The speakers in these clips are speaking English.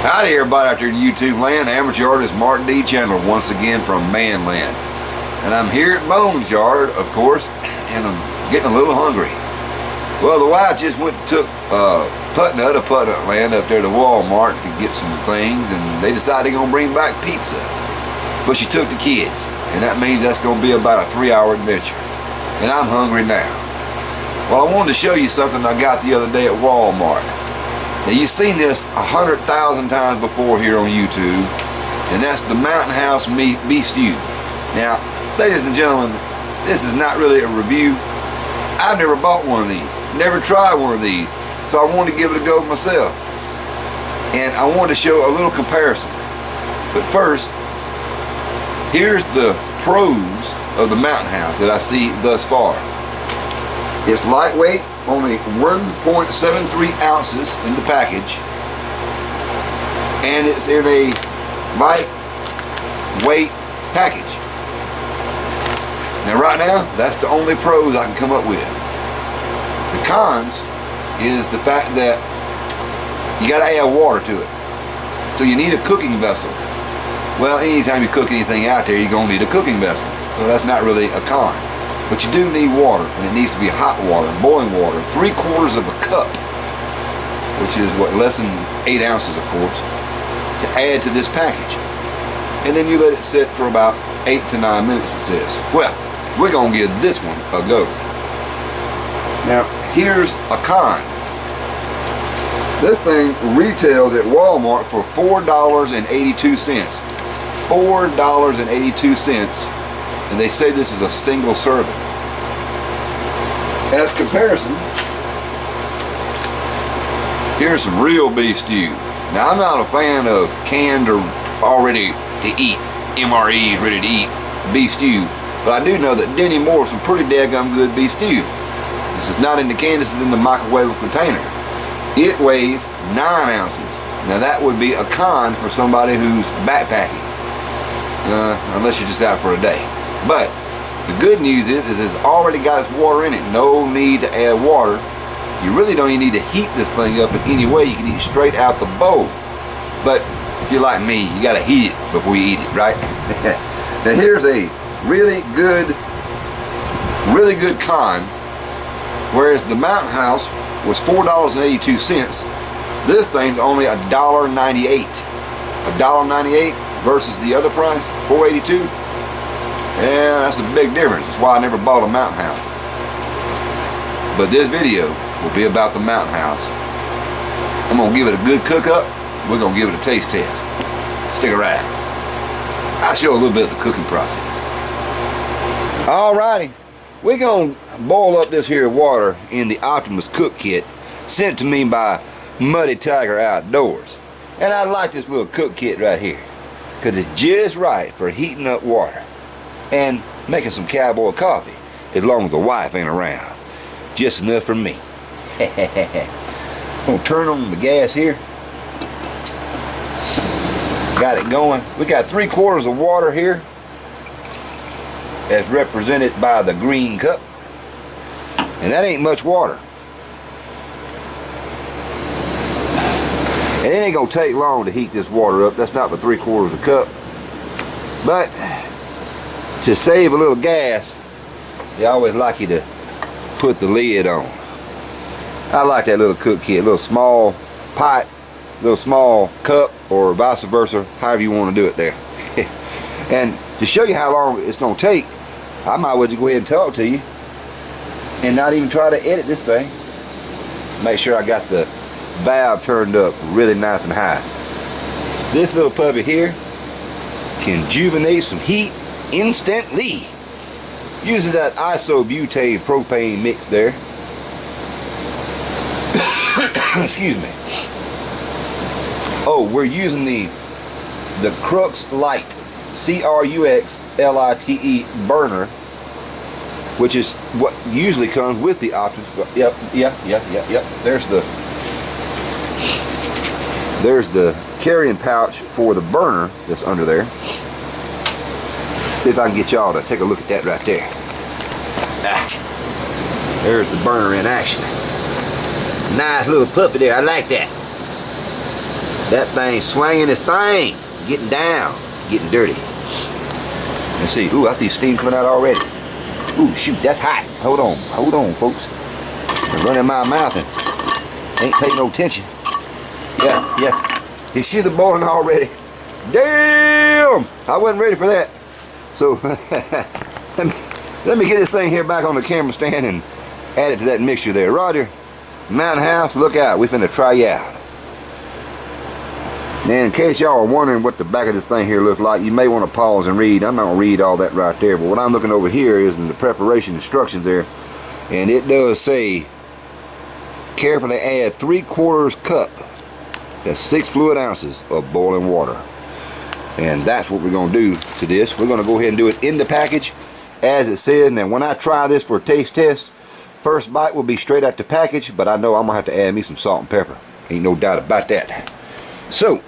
Howdy everybody out there in YouTube land, amateur artist Martin D. Chandler once again from Manland. And I'm here at Bones Yard, of course, and I'm getting a little hungry. Well, the wife just went and took Putnam land up there to Walmart to get some things, and they decided they're going to bring back pizza. But she took the kids, and that means that's going to be about a 3-hour adventure. And I'm hungry now. Well, I wanted to show you something I got the other day at Walmart. Now, you've seen this 100,000 times before here on YouTube, and that's the Mountain House beef stew. Now, ladies and gentlemen, this is not really a review. I've never bought one of these, never tried one of these, so I wanted to give it a go myself. And I wanted to show a little comparison. But first, here's the pros of the Mountain House that I see thus far. It's lightweight, only 1.73 ounces in the package, and it's in a lightweight package. Now right now, that's the only pros I can come up with. The cons is the fact that you got to add water to it, so you need a cooking vessel. Well, anytime you cook anything out there, you're going to need a cooking vessel, so that's not really a con. But you do need water, and it needs to be hot water, boiling water, 3/4 of a cup, which is what, less than 8 ounces, of course, to add to this package. And then you let it sit for about 8 to 9 minutes, it says. Well, we're going to give this one a go. Now, here's a con. This thing retails at Walmart for $4.82. $4.82. And they say this is a single serving. As comparison, here's some real beef stew. Now, I'm not a fan of canned or already to eat, MREs, ready to eat beef stew, but I do know that Denny Moore's some pretty daggum good beef stew. This is not in the can, this is in the microwave container. It weighs 9 ounces. Now that would be a con for somebody who's backpacking, unless you're just out for a day. But the good news is it's already got its water in it. No need to add water. You really don't even need to heat this thing up in any way. You can eat straight out the bowl. But if you're like me, you got to heat it before you eat it, right? Now here's a really good con. Whereas the Mountain House was $4.82, this thing's only $1.98. $1.98 versus the other price, $4.82. Yeah, that's a big difference. That's why I never bought a Mountain House. But this video will be about the Mountain House. I'm going to give it a good cook up. We're going to give it a taste test. Stick around. I'll show a little bit of the cooking process. Alrighty. We're going to boil up this here water in the Optimus cook kit sent to me by Muddy Tiger Outdoors. And I like this little cook kit right here because it's just right for heating up water and making some cowboy coffee, as long as the wife ain't around. Just enough for me. I'm gonna turn on the gas here. Got it going. We got 3/4 of water here, as represented by the green cup. And that ain't much water. And it ain't gonna take long to heat this water up. That's not for 3/4 of a cup. But to save a little gas, they always like you to put the lid on. I like that little cook kit, little small pot, little small cup, or vice versa, however you want to do it there. And to show you how long it's going to take, I might as well just go ahead and talk to you and not even try to edit this thing. Make sure I got the valve turned up really nice and high. This little puppy here can juvenate some heat instantly. Uses that isobutane propane mix there. Excuse me. Oh, we're using the Crux Lite, CRUXLITE burner, which is what usually comes with the Optimus. Yep. There's the carrying pouch for the burner that's under there. See if I can get y'all to take a look at that right there. There's the burner in action. Nice little puppy there, I like that. That thing swinging this thing, getting down, getting dirty. Let's see. Ooh, I see steam coming out already. Ooh, shoot, that's hot. Hold on, folks. I'm running my mouth and ain't paying no attention. Yeah. His shoes are boiling already. Damn! I wasn't ready for that. So, let me get this thing here back on the camera stand and add it to that mixture there. Roger, Mountain House, look out. We finna try you out. Now, in case y'all are wondering what the back of this thing here looks like, you may want to pause and read. I'm not going to read all that right there, but what I'm looking over here is in the preparation instructions there, and it does say, carefully add 3/4 cup, that's 6 fluid ounces of boiling water. And that's what we're going to do to this. We're going to go ahead and do it in the package, as it says. Now, when I try this for a taste test, first bite will be straight out the package, but I know I'm going to have to add me some salt and pepper. Ain't no doubt about that. So,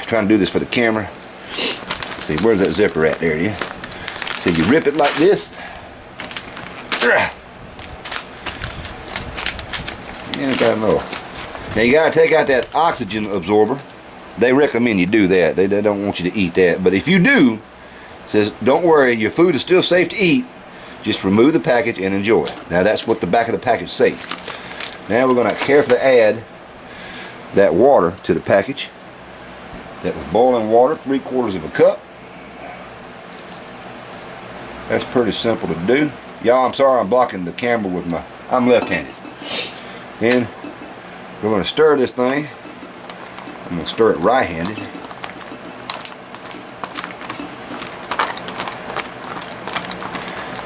trying to do this for the camera. Let's see, where's that zipper at? There it is. So you rip it like this. Yeah, got more. Now you gotta take out that oxygen absorber. They recommend you do that. They don't want you to eat that. But if you do, it says don't worry, your food is still safe to eat. Just remove the package and enjoy. Now that's what the back of the package says. Now we're gonna carefully add that water to the package. That was boiling water, 3/4 cup. That's pretty simple to do. Y'all, I'm sorry I'm blocking the camera with I'm left-handed. And we're going to stir this thing. I'm going to stir it right-handed.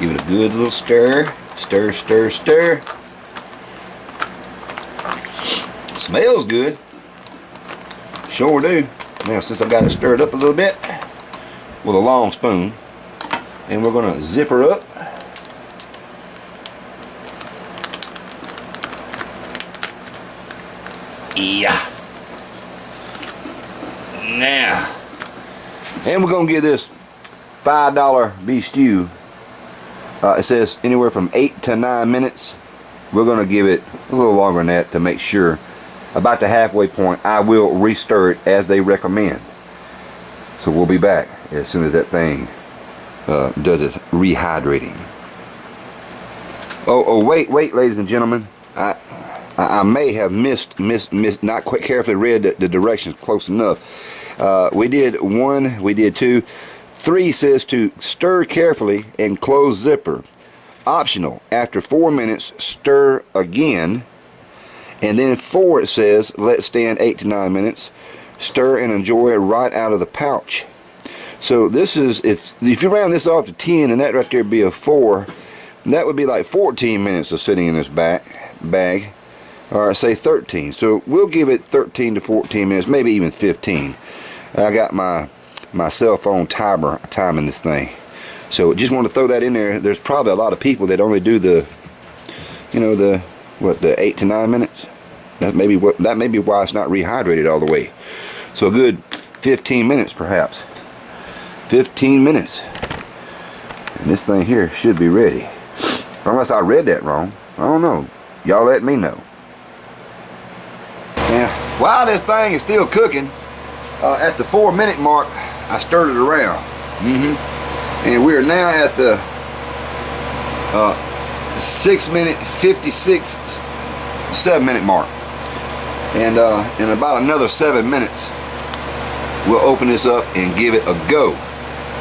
Give it a good little stir. Stir, stir, stir. Smells good. Sure do. Now, since I got it stirred up a little bit with a long spoon, and we're going to zip her up. Yeah. Now, and we're going to give this $5 beef stew. It says anywhere from 8 to 9 minutes. We're going to give it a little longer than that to make sure. About the halfway point, I will restir it as they recommend. So we'll be back as soon as that thing does its rehydrating. Oh, wait, ladies and gentlemen. I may have missed, not quite carefully read the directions close enough. We did 1, we did 2. 3 says to stir carefully and close zipper. Optional. After 4 minutes, stir again. And then 4 it says let stand 8 to 9 minutes. Stir and enjoy it right out of the pouch. So this is, if you round this off to 10, and that right there would be a 4, that would be like 14 minutes of sitting in this bag. Or say 13. So we'll give it 13 to 14 minutes, maybe even 15. I got my cell phone timer timing this thing. So just want to throw that in there. There's probably a lot of people that only do the 8 to 9 minutes. That may be why it's not rehydrated all the way. So a good 15 minutes perhaps. 15 minutes. And this thing here should be ready. Unless I read that wrong. I don't know. Y'all let me know. Now, while this thing is still cooking, at the 4-minute mark, I stirred it around. And we are now at the 6-minute, 56, 7-minute mark. And in about another 7 minutes, we'll open this up and give it a go.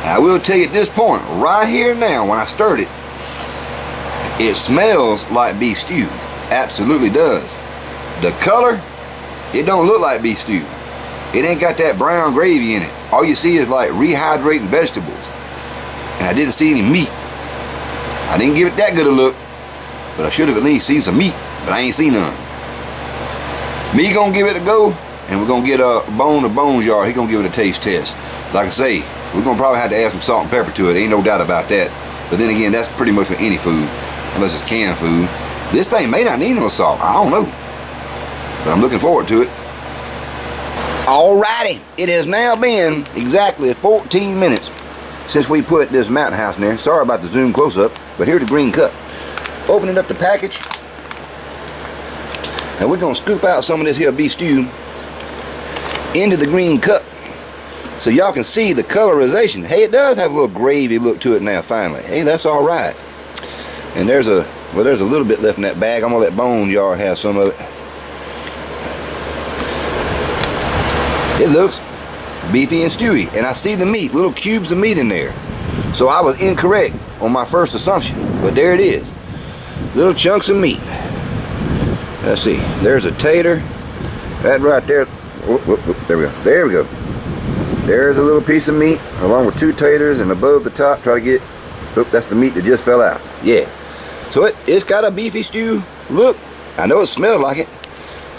I will tell you at this point, right here now, when I stirred it, it smells like beef stew. Absolutely does. The color, it don't look like beef stew. It ain't got that brown gravy in it. All you see is like rehydrating vegetables. And I didn't see any meat. I didn't give it that good a look, but I should have at least seen some meat, but I ain't seen none. Me gonna give it a go, and we're gonna get a Bones Yard. He gonna give it a taste test. Like I say, we're gonna probably have to add some salt and pepper to it. Ain't no doubt about that. But then again, that's pretty much for any food, unless it's canned food. This thing may not need no salt. I don't know, but I'm looking forward to it. Alrighty, it has now been exactly 14 minutes since we put this Mountain House in there. Sorry about the zoom close-up, but here's the green cup. Opening up the package. And we're going to scoop out some of this here beef stew. into the green cup so y'all can see the colorization. Hey, it does have a little gravy look to it now finally. Hey, that's all right. And there's a little bit left in that bag. I'm gonna let Boneyard have some of it. It looks beefy and stewy, and I see the meat, little cubes of meat in there. So I was incorrect on my first assumption, but there it is, little chunks of meat. Let's see, there's a tater, that right there. Whoop, whoop, whoop. There we go. There's a little piece of meat along with 2 taters, and above the top, try to get, oop, that's the meat that just fell out. Yeah, so it's got a beefy stew look. I know it smells like it.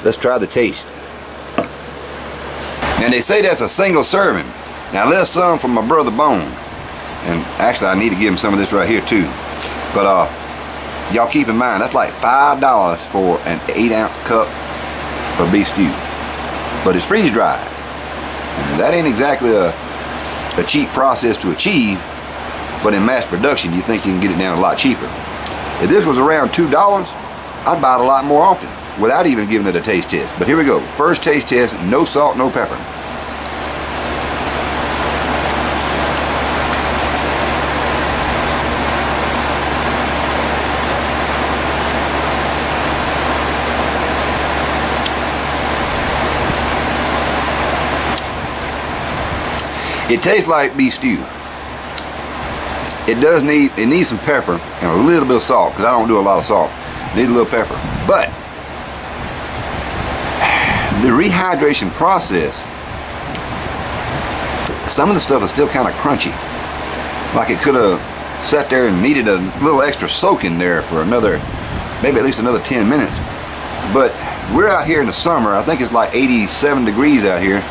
Let's try the taste. And they say that's a single serving. Now there's some from my brother Bone, and actually I need to give him some of this right here too. But y'all keep in mind, that's like $5 for an 8-ounce cup of beef stew. But it's freeze dried. And that ain't exactly a cheap process to achieve, but in mass production you think you can get it down a lot cheaper. If this was around $2, I'd buy it a lot more often without even giving it a taste test. But here we go. First taste test, no salt, no pepper. It tastes like beef stew. It needs some pepper and a little bit of salt, because I don't do a lot of salt. It needs a little pepper. But the rehydration process, some of the stuff is still kind of crunchy. Like it could have sat there and needed a little extra soak in there for another, maybe at least another 10 minutes. But we're out here in the summer. I think it's like 87 degrees out here.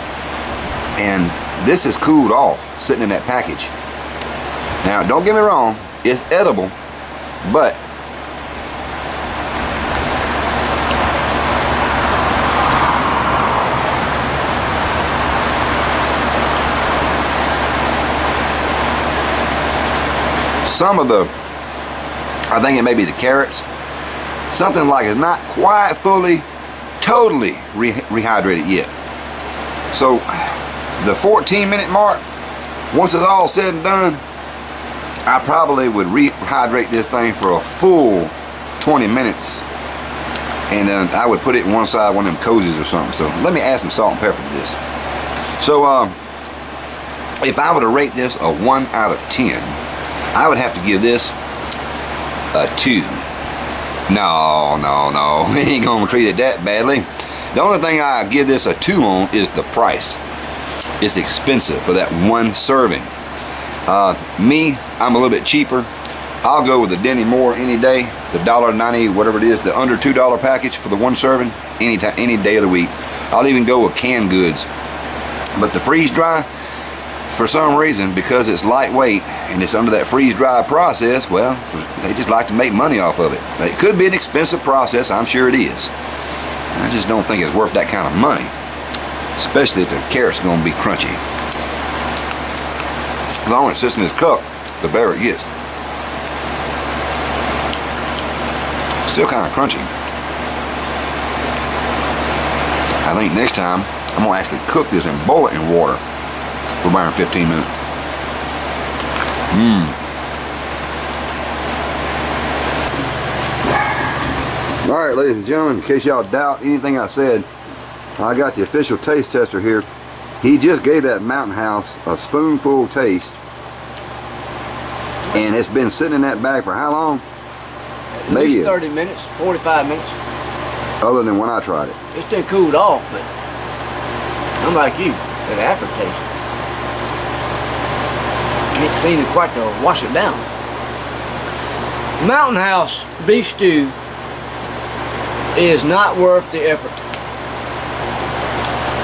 And this is cooled off, sitting in that package. Now, don't get me wrong, it's edible, but some of the, I think it may be the carrots, something like it's not quite fully, totally rehydrated yet. So the 14-minute mark, once it's all said and done, I probably would rehydrate this thing for a full 20 minutes, and then I would put it in one side of one of them cozies or something. So let me add some salt and pepper to this. So if I were to rate this a 1 out of 10, I would have to give this a 2. No, we ain't gonna treat it that badly. The only thing I give this a 2 on is the price. It's expensive for that 1 serving. Me, I'm a little bit cheaper. I'll go with the Denny Moore any day, the $1.90, whatever it is, the under $2 package for the 1 serving, any day of the week. I'll even go with canned goods. But the freeze dry, for some reason, because it's lightweight and it's under that freeze dry process, well, they just like to make money off of it. It could be an expensive process, I'm sure it is. I just don't think it's worth that kind of money, especially if the carrot's gonna be crunchy. The longer it sits in this cup, the better it gets. Still kind of crunchy. I think next time I'm gonna actually cook this and boil it in water for about 15 minutes. Alright, ladies and gentlemen, in case y'all doubt anything I said, I got the official taste tester here. He just gave that Mountain House a spoonful taste, and it's been sitting in that bag for how long? At least 30 minutes, 45 minutes. Other than when I tried it. It's still cooled off, but I'm like you, that aftertaste. Can't seem to quite to wash it down. Mountain House beef stew is not worth the effort.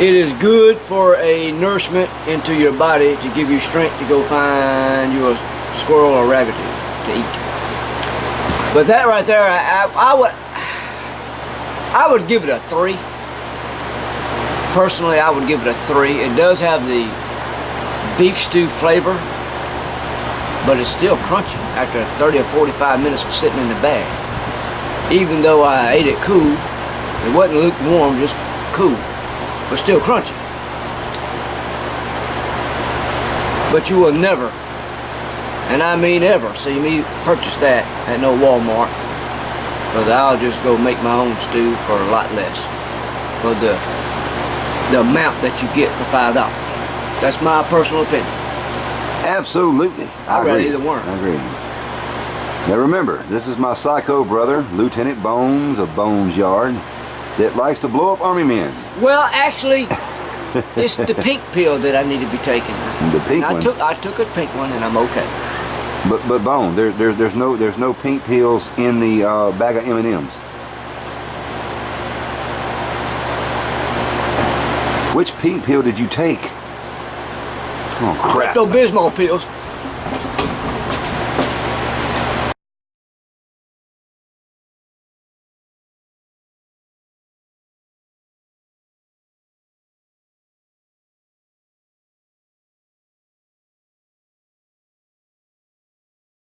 It is good for a nourishment into your body to give you strength to go find you a squirrel or rabbit to eat. But that right there, I would give it a 3. Personally, I would give it a 3. It does have the beef stew flavor, but it's still crunchy after 30 or 45 minutes of sitting in the bag. Even though I ate it cool, it wasn't lukewarm, just cool, but still crunchy. But you will never, and I mean ever, see me purchase that at no Walmart. Because I'll just go make my own stew for a lot less. For the amount that you get for $5. That's my personal opinion. Absolutely. I'd rather either one. I agree. Now remember, this is my psycho brother, Lieutenant Bones of Bones Yard, that likes to blow up army men. Well, actually, it's the pink pill that I need to be taking. The pink And one. I took a pink one, and I'm okay. But Bone, there's no pink pills in the bag of M&Ms. Which pink pill did you take? Oh crap! No Bismol pills.